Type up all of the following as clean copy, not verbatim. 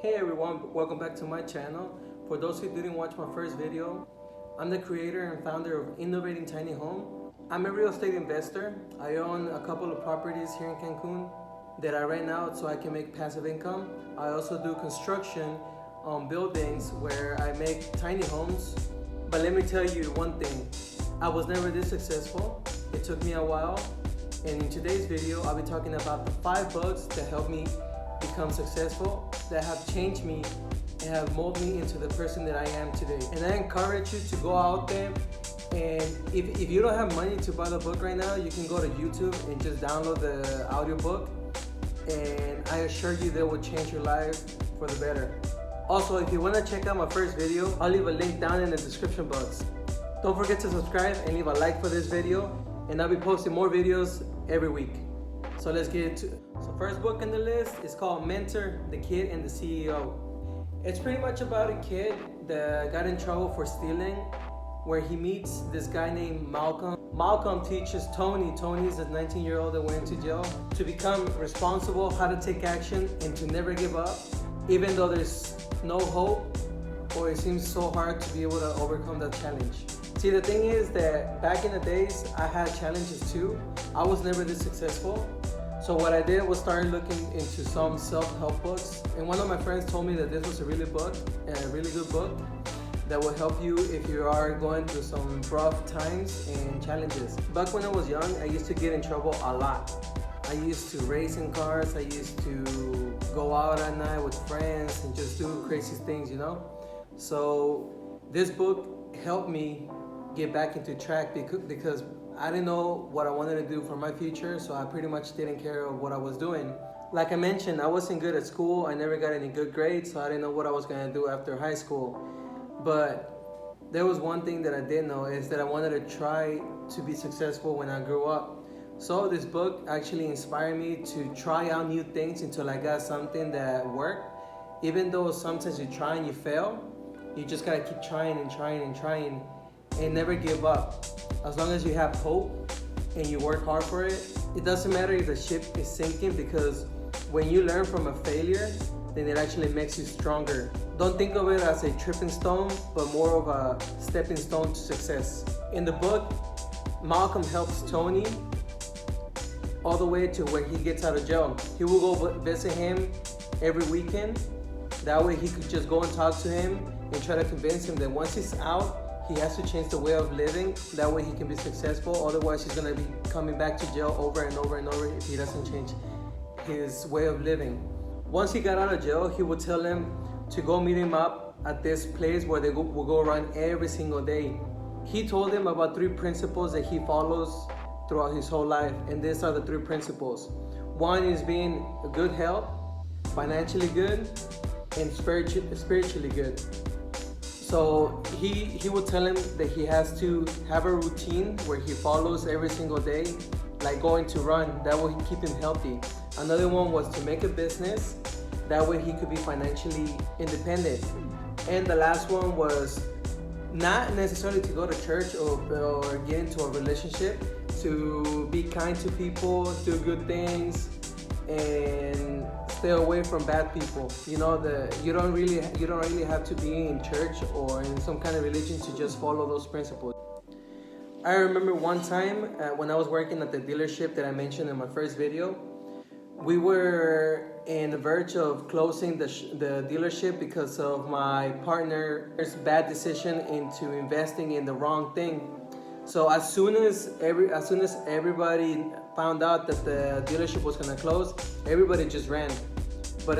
Hey everyone, welcome back to my channel. For those who didn't watch my first video, I'm the creator and founder of Innovating Tiny Home. I'm a real estate investor. I own a couple of properties here in Cancun that I rent out so I can make passive income. I also do construction on buildings where I make tiny homes. But let me tell you one thing, I was never this successful. It took me a while. And in today's video, I'll be talking about the 5 bugs that helped me become successful, that have changed me and have molded me into the person that I am today. And I encourage you to go out there, and if you don't have money to buy the book right now, you can go to YouTube and just download the audiobook, and I assure you that will change your life for the better. Also, if you want to check out my first video, I'll leave a link down in the description box. Don't forget to subscribe and leave a like for this video, and I'll be posting more videos every week. So let's get into it. So first book on the list is called Mentor, the Kid and the CEO. It's pretty much about a kid that got in trouble for stealing, where he meets this guy named Malcolm. Malcolm teaches Tony, Tony's a 19-year-old that went into jail, to become responsible, how to take action, and to never give up, even though there's no hope or it seems so hard to be able to overcome that challenge. See, the thing is that back in the days, I had challenges too. I was never this successful. So what I did was start looking into some self-help books. And one of my friends told me that this was a really good book that will help you if you are going through some rough times and challenges. Back when I was young, I used to get in trouble a lot. I used to race in cars. I used to go out at night with friends and just do crazy things, you know? So this book helped me get back into track because I didn't know what I wanted to do for my future, so I pretty much didn't care of what I was doing. Like I mentioned, I wasn't good at school. I never got any good grades, so I didn't know what I was going to do after high school. But there was one thing that I did know, is that I wanted to try to be successful when I grew up. So this book actually inspired me to try out new things until I got something that worked. Even though sometimes you try and you fail, you just got to keep trying and trying and trying and never give up. As long as you have hope and you work hard for it, it doesn't matter if the ship is sinking, because when you learn from a failure, then it actually makes you stronger. Don't think of it as a tripping stone, but more of a stepping stone to success. In the book, Malcolm helps Tony all the way to where he gets out of jail. He will go visit him every weekend. That way he could just go and talk to him and try to convince him that once he's out, he has to change the way of living. That way he can be successful. Otherwise, he's gonna be coming back to jail over and over and over if he doesn't change his way of living. Once he got out of jail, he would tell him to go meet him up at this place where they will go around every single day. He told him about 3 principles that he follows throughout his whole life, and these are the 3 principles. One is being good health, financially good, and spiritually good. So he would tell him that he has to have a routine where he follows every single day, like going to run. That will keep him healthy. Another one was to make a business. That way he could be financially independent. And the last one was not necessarily to go to church or get into a relationship, to be kind to people, do good things, and stay away from bad people. You know, you don't really have to be in church or in some kind of religion to just follow those principles. I remember one time when I was working at the dealership that I mentioned in my first video, we were in the verge of closing the dealership because of my partner's bad decision into investing in the wrong thing. So as soon as everybody found out that the dealership was gonna close, everybody just ran. But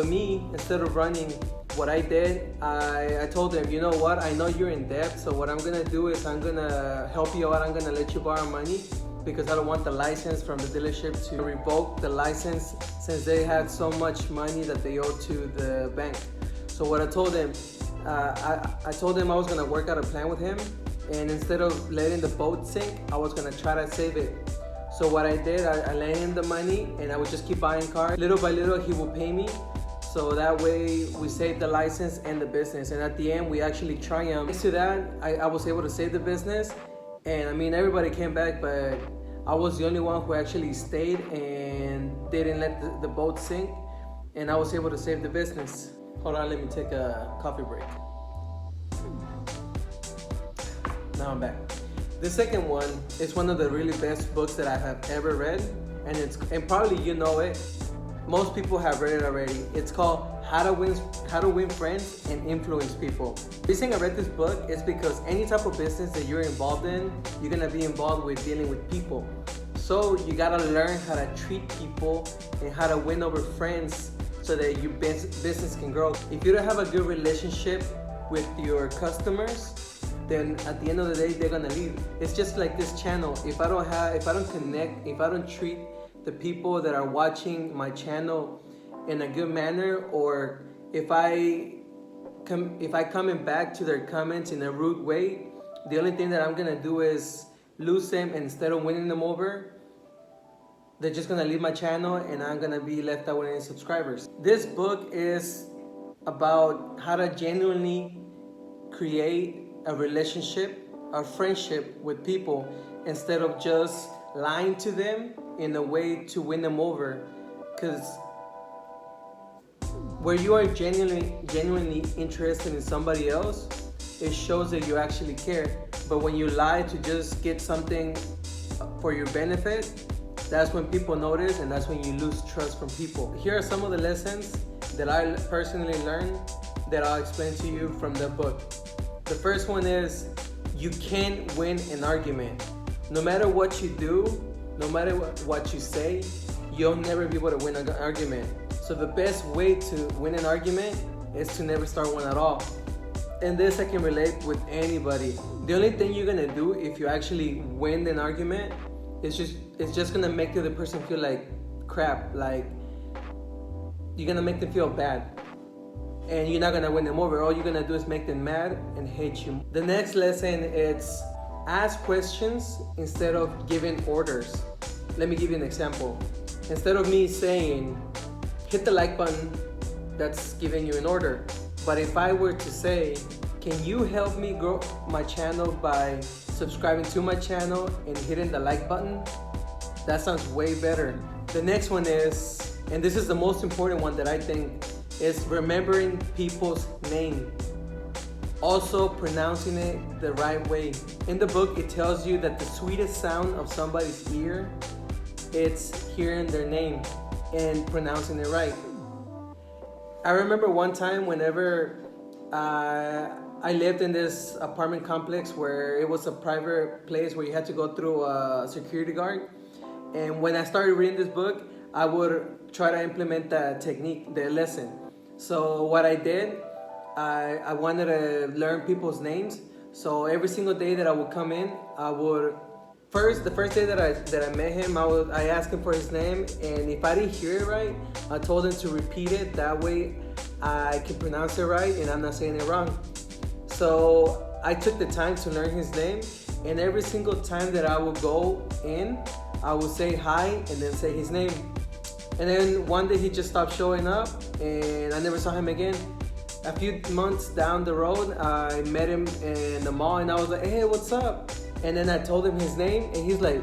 me, instead of running, what I did, I told them, you know what, I know you're in debt, so what I'm gonna do is I'm gonna help you out. I'm gonna let you borrow money because I don't want the license from the dealership to revoke the license, since they had so much money that they owed to the bank. So what I told them, I told them I was gonna work out a plan with him, and instead of letting the boat sink, I was gonna try to save it. So what I did, I lent him the money and I would just keep buying cars. Little by little, he would pay me. So that way we saved the license and the business. And at the end, we actually triumphed. Thanks to that, I was able to save the business. And I mean, everybody came back, but I was the only one who actually stayed and didn't let the boat sink. and I was able to save the business. Hold on, let me take a coffee break. Now I'm back. The second one is one of the really best books that I have ever read, and probably you know it. Most people have read it already. It's called How to Win Friends and Influence People. The reason I read this book is because any type of business that you're involved in, you're gonna be involved with dealing with people. So you gotta learn how to treat people and how to win over friends so that your business can grow. If you don't have a good relationship with your customers, then at the end of the day, they're gonna leave. It's just like this channel. If I don't connect, if I don't treat the people that are watching my channel in a good manner, or if I coming back to their comments in a rude way, the only thing that I'm gonna do is lose them, and instead of winning them over, they're just gonna leave my channel and I'm gonna be left out with any subscribers. This book is about how to genuinely create a relationship, a friendship with people, instead of just lying to them in a way to win them over. Because where you are genuinely interested in somebody else, it shows that you actually care. But when you lie to just get something for your benefit, that's when people notice, and that's when you lose trust from people. Here are some of the lessons that I personally learned that I'll explain to you from the book. The first one is, you can't win an argument. No matter what you do, no matter what you say, you'll never be able to win an argument. So the best way to win an argument is to never start one at all. And this I can relate with anybody. The only thing you're gonna do if you actually win an argument is just gonna make the other person feel like crap. Like, you're gonna make them feel bad. And you're not gonna win them over. All you're gonna do is make them mad and hate you. The next lesson is ask questions instead of giving orders. Let me give you an example. Instead of me saying, hit the like button, that's giving you an order. But if I were to say, can you help me grow my channel by subscribing to my channel and hitting the like button? That sounds way better. The next one is, and this is the most important one that I think, is remembering people's name. Also pronouncing it the right way. In the book, it tells you that the sweetest sound of somebody's ear, it's hearing their name and pronouncing it right. I remember one time whenever I lived in this apartment complex where it was a private place where you had to go through a security guard. And when I started reading this book, I would try to implement that technique, the lesson. So what I did, I wanted to learn people's names. So every single day that I would come in, the first day that I met him, I asked him for his name, and if I didn't hear it right, I told him to repeat it. That way I can pronounce it right and I'm not saying it wrong. So I took the time to learn his name, and every single time that I would go in, I would say hi and then say his name. And then one day he just stopped showing up and I never saw him again. A few months down the road, I met him in the mall and I was like, hey, what's up? And then I told him his name and he's like,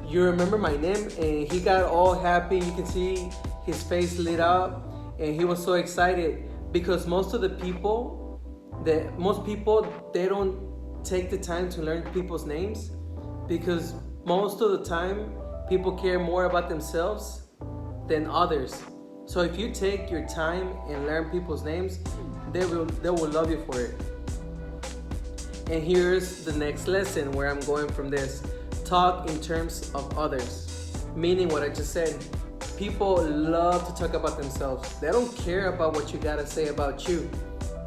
you remember my name? And he got all happy. You can see his face lit up and he was so excited, because most people, they don't take the time to learn people's names, because most of the time people care more about themselves than others. So if you take your time and learn people's names, they will love you for it. And here's the next lesson where I'm going from this. Talk in terms of others. Meaning what I just said. People love to talk about themselves. They don't care about what you gotta say about you.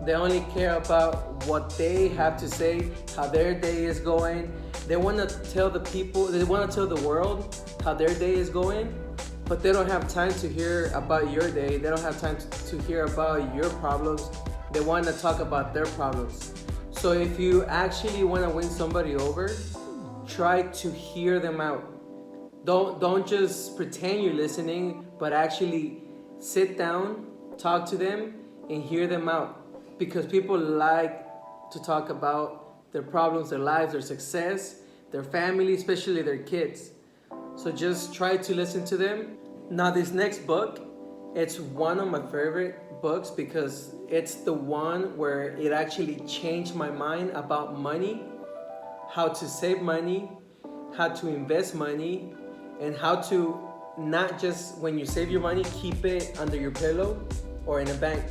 They only care about what they have to say, how their day is going. They wanna tell the world how their day is going, but they don't have time to hear about your day. They don't have time to hear about your problems. They want to talk about their problems. So if you actually want to win somebody over, try to hear them out. Don't just pretend you're listening, but actually sit down, talk to them, and hear them out. Because people like to talk about their problems, their lives, their success, their family, especially their kids. So just try to listen to them. Now this next book It's one of my favorite books because it's the one where it actually changed my mind about money, how to save money, how to invest money, and how to not just when you save your money, keep it under your pillow or in a bank.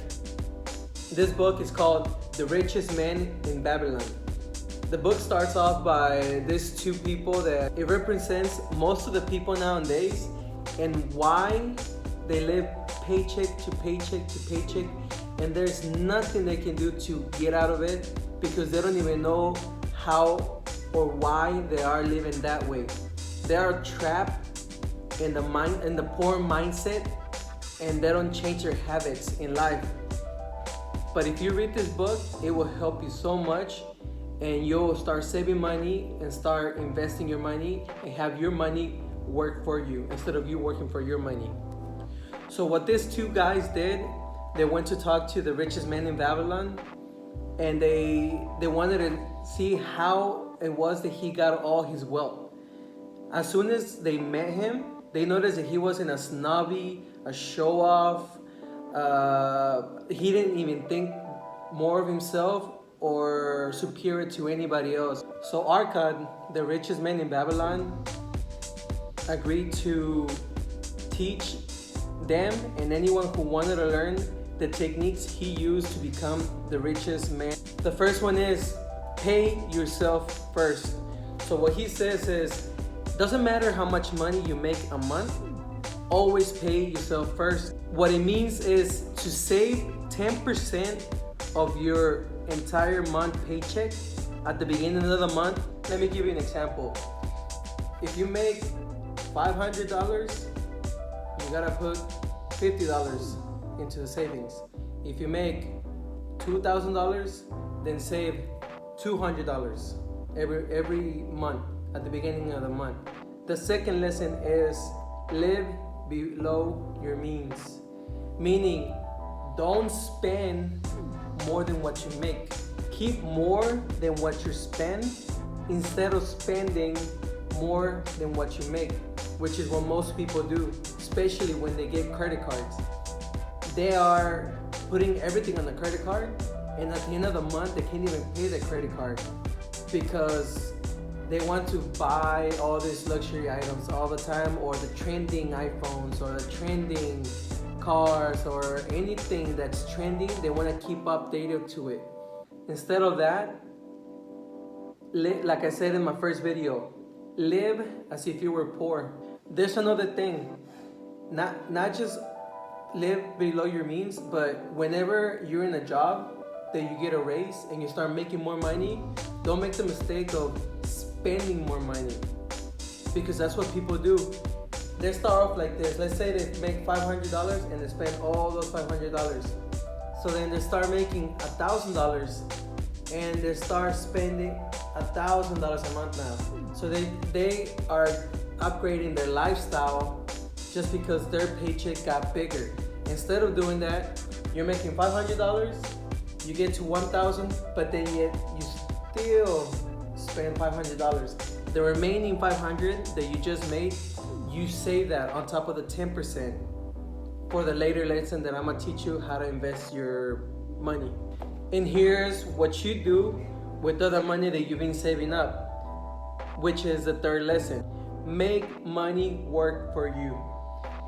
This book is called The Richest Man in Babylon. The book starts off by these two people that it represents most of the people nowadays and why they live paycheck to paycheck to paycheck, and there's nothing they can do to get out of it because they don't even know how or why they are living that way. They are trapped in the poor mindset, and they don't change their habits in life. But if you read this book, it will help you so much, and you'll start saving money and start investing your money and have your money work for you instead of you working for your money. So what these two guys did, they went to talk to the richest man in Babylon, and they wanted to see how it was that he got all his wealth. As soon as they met him, they noticed that he wasn't a snobby, a show-off. He didn't even think more of himself or superior to anybody else. So Arkad, the richest man in Babylon, agreed to teach them and anyone who wanted to learn the techniques he used to become the richest man. The first one is pay yourself first. So what he says is, doesn't matter how much money you make a month, always pay yourself first. What it means is to save 10% of your entire month paycheck at the beginning of the month. Let me give you an example. If you make $500, you gotta put $50 into the savings. If you make $2,000, then save $200 every month at the beginning of the month. The second lesson is live below your means, meaning don't spend more than what you make. Keep more than what you spend instead of spending more than what you make, which is what most people do, especially when they get credit cards. They are putting everything on the credit card, and at the end of the month, they can't even pay the credit card because they want to buy all these luxury items all the time, or the trending iPhones, or the trending cars, or anything that's trending. They want to keep updated to it. Instead of that, like I said in my first video, live as if you were poor. There's another thing, not just live below your means, but whenever you're in a job that you get a raise and you start making more money, don't make the mistake of spending more money, because that's what people do. They start off like this. Let's say they make $500 and they spend all those $500. So then they start making $1,000 and they start spending $1,000 a month now. So they are upgrading their lifestyle just because their paycheck got bigger. Instead of doing that, you're making $500, you get to $1,000, but then yet you still spend $500. The remaining $500 that you just made, you save that on top of the 10% for the later lesson that I'm gonna teach you how to invest your money. And here's what you do with all the money that you've been saving up, which is the third lesson. Make money work for you.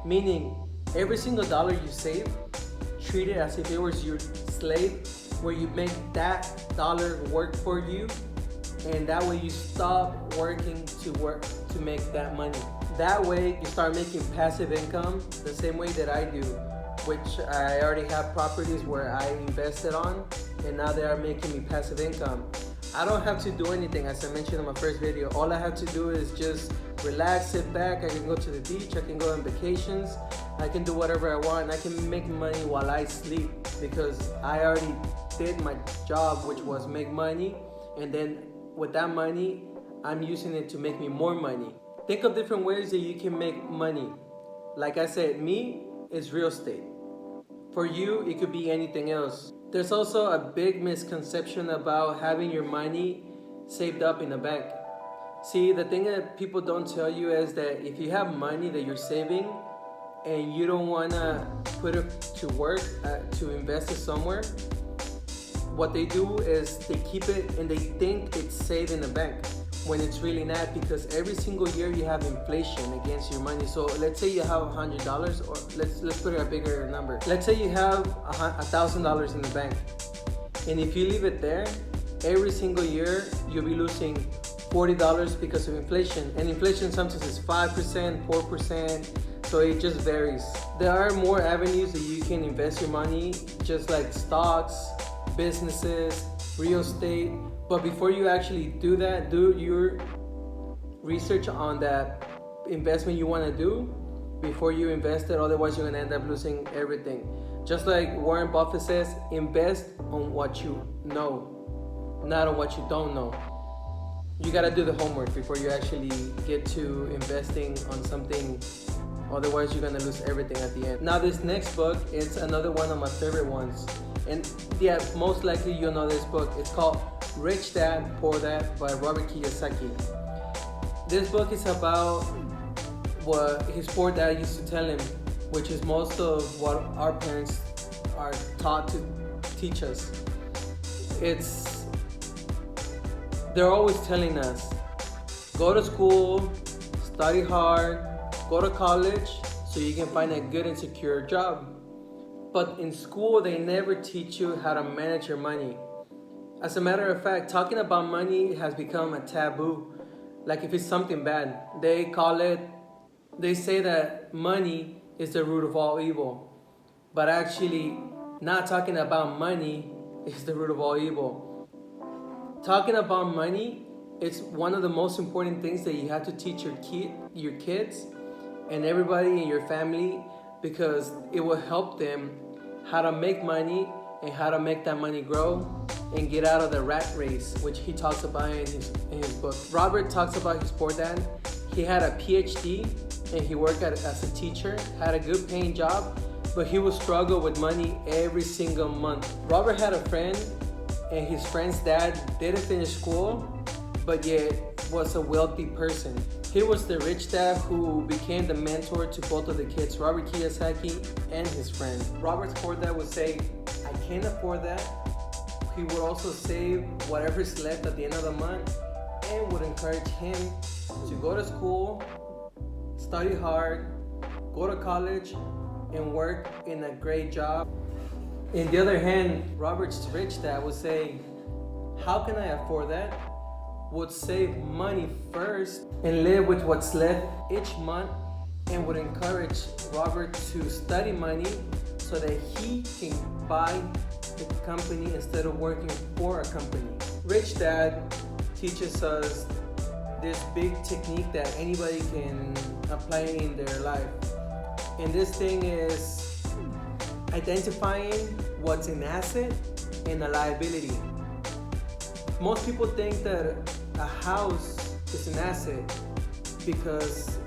Meaning, every single dollar you save, treat it as if it was your slave, where you make that dollar work for you, and that way you stop working to make that money. That way you start making passive income the same way that I do, which I already have properties where I invested on, and now they are making me passive income. I don't have to do anything, as I mentioned in my first video. All I have to do is just relax, sit back. I can go to the beach, I can go on vacations, I can do whatever I want, and I can make money while I sleep because I already did my job, which was make money, and then with that money, I'm using it to make me more money. Think of different ways that you can make money. Like I said, me is real estate. For you, it could be anything else. There's also a big misconception about having your money saved up in a bank. See, the thing that people don't tell you is that if you have money that you're saving, and you don't want to put it to work to invest it somewhere, what they do is they keep it and they think it's safe in the bank when it's really not, because every single year you have inflation against your money. So let's say you have $100, or let's put it a bigger number. Let's say you have $1,000 in the bank, and if you leave it there, every single year you'll be losing $40 because of inflation. And inflation sometimes is 5%, 4%, so it just varies. There are more avenues that you can invest your money, just like stocks, businesses, real estate. But before you actually do that, do your research on that investment you want to do before you invest it. Otherwise, you're going to end up losing everything. Just like Warren Buffett says, invest on what you know, not on what you don't know. You got to do the homework before you actually get to investing on something. Otherwise, you're going to lose everything at the end. Now, this next book, it's another one of my favorite ones. And yeah, most likely you'll know this book. It's called Rich Dad, Poor Dad by Robert Kiyosaki. This book is about what his poor dad used to tell him, which is most of what our parents are taught to teach us. They're always telling us, go to school, study hard, go to college so you can find a good and secure job. But in school, they never teach you how to manage your money. As a matter of fact, talking about money has become a taboo. Like if it's something bad, they say that money is the root of all evil. But actually, not talking about money is the root of all evil. Talking about money, it's one of the most important things that you have to teach your kids and everybody in your family, because it will help them how to make money and how to make that money grow and get out of the rat race, which he talks about in his book. Robert talks about his poor dad. He had a PhD and he worked as a teacher, had a good paying job, but he would struggle with money every single month. Robert had a friend, and his friend's dad didn't finish school, but yet was a wealthy person. He was the rich dad who became the mentor to both of the kids, Robert Kiyosaki and his friend. Robert's poor dad would say, I can't afford that. He would also save whatever's left at the end of the month and would encourage him to go to school, study hard, go to college, and work in a great job. On the other hand, Robert's rich dad would say, how can I afford that? Would save money first and live with what's left each month, and would encourage Robert to study money so that he can buy the company instead of working for a company. Rich Dad teaches us this big technique that anybody can apply in their life. And this thing is identifying what's an asset and a liability. Most people think that a house is an asset because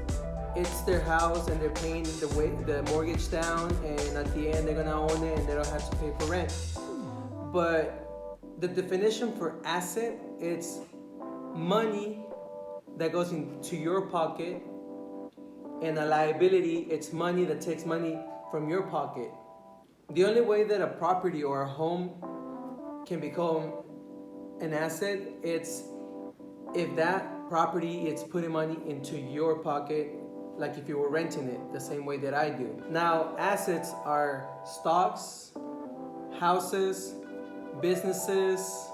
it's their house and they're paying the mortgage down, and at the end they're gonna own it and they don't have to pay for rent. But the definition for asset, it's money that goes into your pocket, and a liability, it's money that takes money from your pocket. The only way that a property or a home can become an asset, it's if that property is putting money into your pocket, like if you were renting it, the same way that I do. Now, assets are stocks, houses, businesses,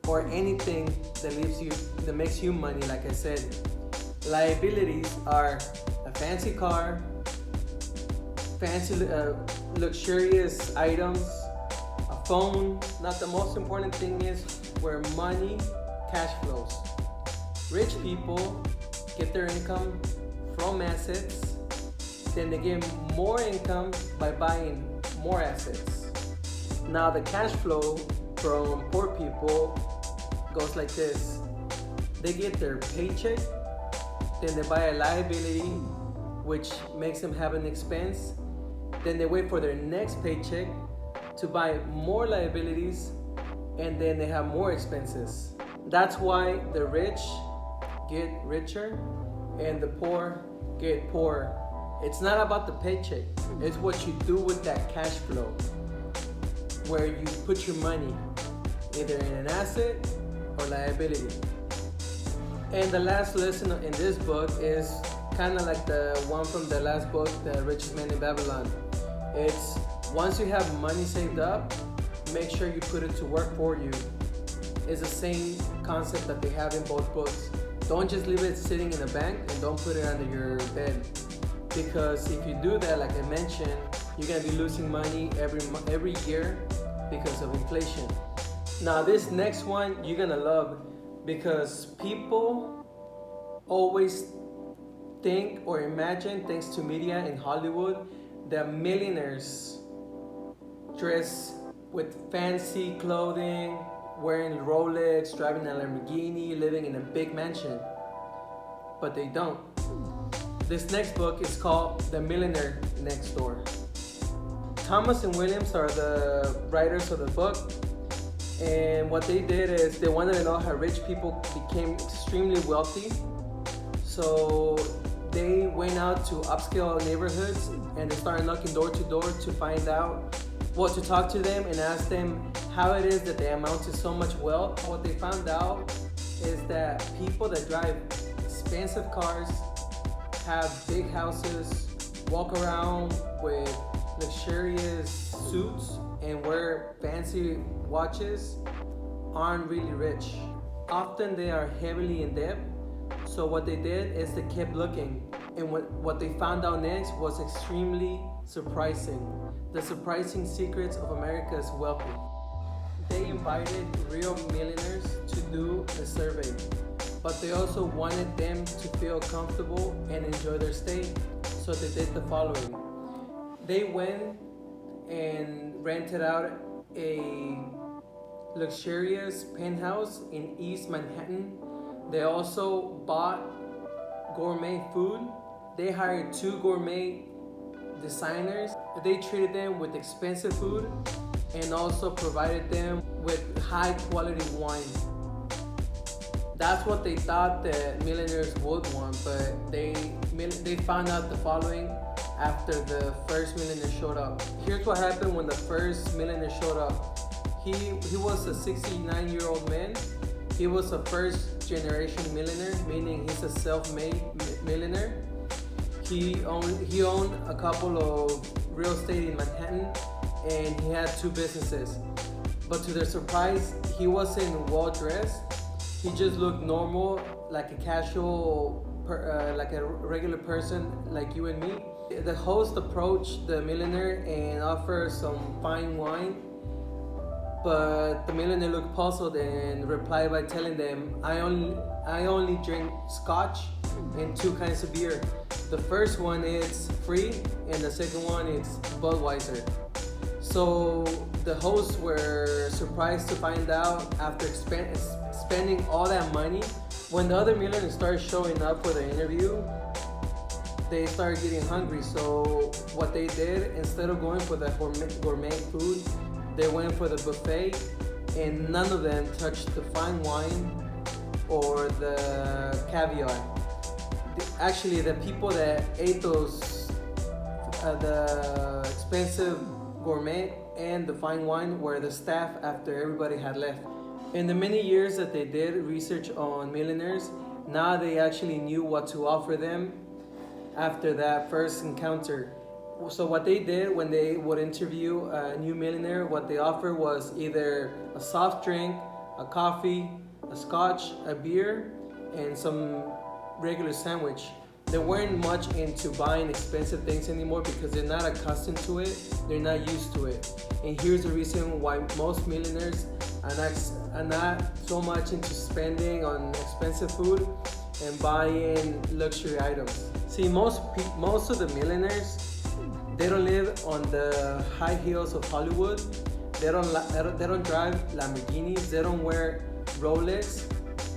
or anything that makes you money, like I said. Liabilities are a fancy car, fancy luxurious items, a phone. Not the most important thing is where money, cash flows. Rich people get their income from assets, then they get more income by buying more assets. Now the cash flow from poor people goes like this. They get their paycheck, then they buy a liability, which makes them have an expense. Then they wait for their next paycheck to buy more liabilities, and then they have more expenses. That's why the rich get richer and the poor get poorer. It's not about the paycheck. It's what you do with that cash flow, where you put your money either in an asset or liability. And the last lesson in this book is kind of like the one from the last book, The Richest Man in Babylon. It's once you have money saved up, make sure you put it to work for you. It's the same concept that they have in both books. Don't just leave it sitting in a bank and don't put it under your bed. Because if you do that, like I mentioned, you're gonna be losing money every year because of inflation. Now this next one you're gonna love, because people always think or imagine, thanks to media in Hollywood, that millionaires dress with fancy clothing, wearing Rolex, driving a Lamborghini, living in a big mansion. But they don't. This next book is called The Millionaire Next Door. Thomas and Williams are the writers of the book, and what they did is they wanted to know how rich people became extremely wealthy. So they went out to upscale neighborhoods and they started knocking door to door to find out, to talk to them and ask them how it is that they amount to so much wealth. What they found out is that people that drive expensive cars, have big houses, walk around with luxurious suits, and wear fancy watches aren't really rich. Often they are heavily in debt. So what they did is they kept looking, and what they found out next was extremely surprising. The surprising secrets of America's wealthy. They invited real millionaires to do a survey, but they also wanted them to feel comfortable and enjoy their stay. So they did the following. They went and rented out a luxurious penthouse in East Manhattan. They also bought gourmet food. They hired 2 gourmet designers. They treated them with expensive food and also provided them with high quality wine. That's what they thought that millionaires would want, but they found out the following after the first millionaire showed up. Here's what happened when the first millionaire showed up. He was a 69-year-old man. He was a first generation millionaire, meaning he's a self-made millionaire. He owned a couple of real estate in Manhattan, and he had 2 businesses. But to their surprise, he wasn't well dressed. He just looked normal, like a casual, like a regular person like you and me. The host approached the millionaire and offered some fine wine, but the millionaire looked puzzled and replied by telling them, I only drink scotch and 2 kinds of beer. The first one is free and the second one is Budweiser. So the hosts were surprised to find out after spending all that money, when the other millionaires started showing up for the interview, they started getting hungry. So what they did, instead of going for the gourmet food, they went for the buffet, and none of them touched the fine wine or the caviar. Actually, the people that ate those, the expensive gourmet and the fine wine, were the staff after everybody had left. In the many years that they did research on millionaires, now they actually knew what to offer them after that first encounter. So what they did when they would interview a new millionaire, what they offered was either a soft drink, a coffee, a scotch, a beer, and some regular sandwich. They weren't much into buying expensive things anymore because they're not accustomed to it, they're not used to it. And here's the reason why most millionaires are not so much into spending on expensive food and buying luxury items. See, most of the millionaires, they don't live on the high heels of Hollywood. They don't drive Lamborghinis. They don't wear Rolex.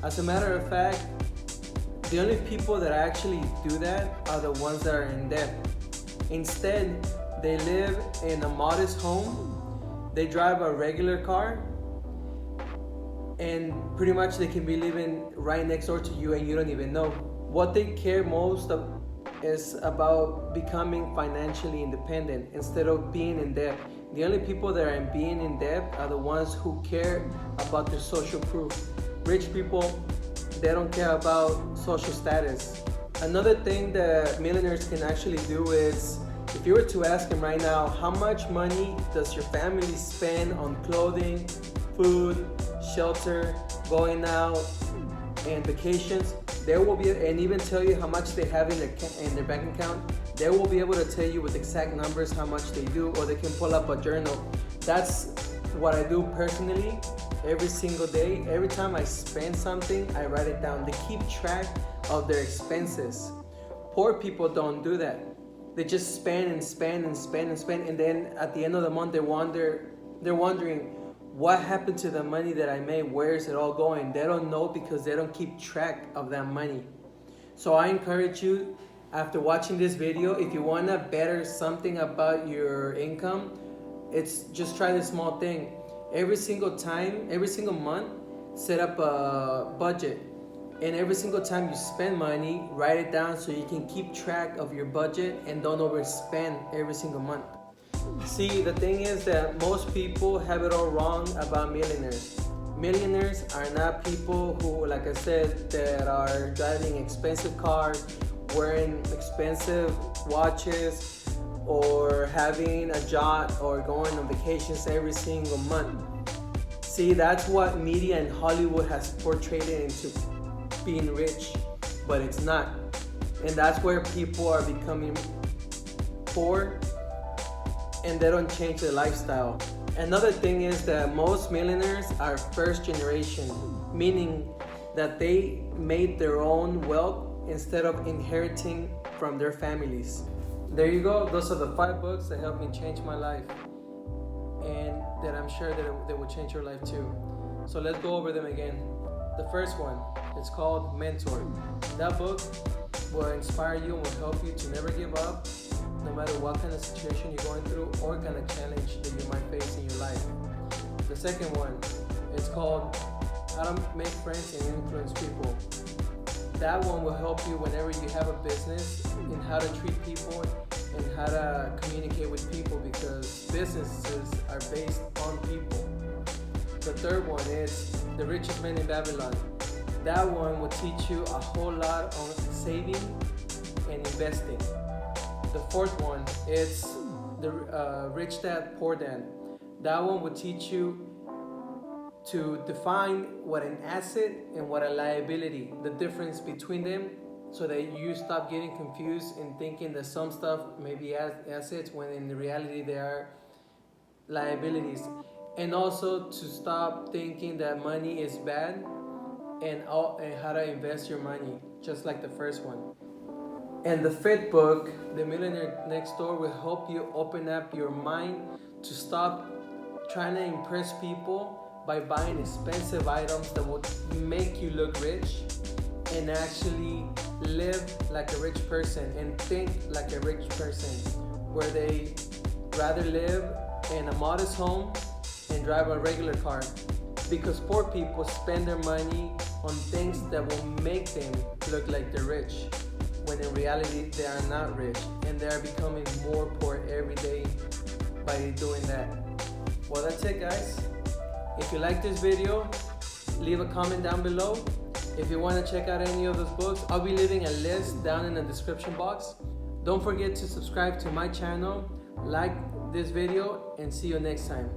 As a matter of fact, the only people that actually do that are the ones that are in debt. Instead, they live in a modest home. They drive a regular car, and pretty much they can be living right next door to you and you don't even know. What they care most is about becoming financially independent instead of being in debt. The only people that are being in debt are the ones who care about their social proof. Rich people, they don't care about social status. Another thing that millionaires can actually do is, if you were to ask them right now, how much money does your family spend on clothing, food, shelter, going out, and vacations, they will be, and even tell you how much they have in their bank account. They will be able to tell you with exact numbers how much they do, or they can pull up a journal. That's what I do personally every single day. Every time I spend something, I write it down. They keep track of their expenses. Poor people don't do that. They just spend and spend and spend and spend, and then at the end of the month they're wondering what happened to the money that I made. Where is it all going? They don't know because they don't keep track of that money. So I encourage you, after watching this video, if you want to better something about your income, it's just try this small thing. Every single month, set up a budget. And every single time you spend money, write it down so you can keep track of your budget and don't overspend every single month. See, the thing is that most people have it all wrong about millionaires. Millionaires are not people who, like I said, that are driving expensive cars, wearing expensive watches, or having a yacht, or going on vacations every single month. See, that's what media and Hollywood has portrayed it into being rich, but it's not. And that's where people are becoming poor and they don't change their lifestyle. Another thing is that most millionaires are first generation, meaning that they made their own wealth instead of inheriting from their families. There you go. Those are the 5 books that helped me change my life, and that I'm sure that they will change your life too. So let's go over them again. The first one, it's called Mentor. That book will inspire you and will help you to never give up, no matter what kind of situation you're going through or kind of challenge that you might face in your life. The second one, it's called How to Make Friends and Influence People. That one will help you whenever you have a business in how to treat people and how to communicate with people, because businesses are based on people. The third one is The Richest Man in Babylon. That one will teach you a whole lot on saving and investing. The fourth one is the Rich Dad, Poor Dad. That one will teach you to define what an asset and what a liability, the difference between them, so that you stop getting confused and thinking that some stuff may be assets when in reality they are liabilities. And also to stop thinking that money is bad, and how to invest your money, just like the first one. And the fifth book, The Millionaire Next Door, will help you open up your mind to stop trying to impress people by buying expensive items that will make you look rich, and actually live like a rich person and think like a rich person, where they rather live in a modest home and drive a regular car. Because poor people spend their money on things that will make them look like they're rich, when in reality they are not rich, and they are becoming more poor every day by doing that. Well, that's it, guys. If you like this video, leave a comment down below. If you want to check out any of those books, I'll be leaving a list down in the description box. Don't forget to subscribe to my channel, like this video, and see you next time.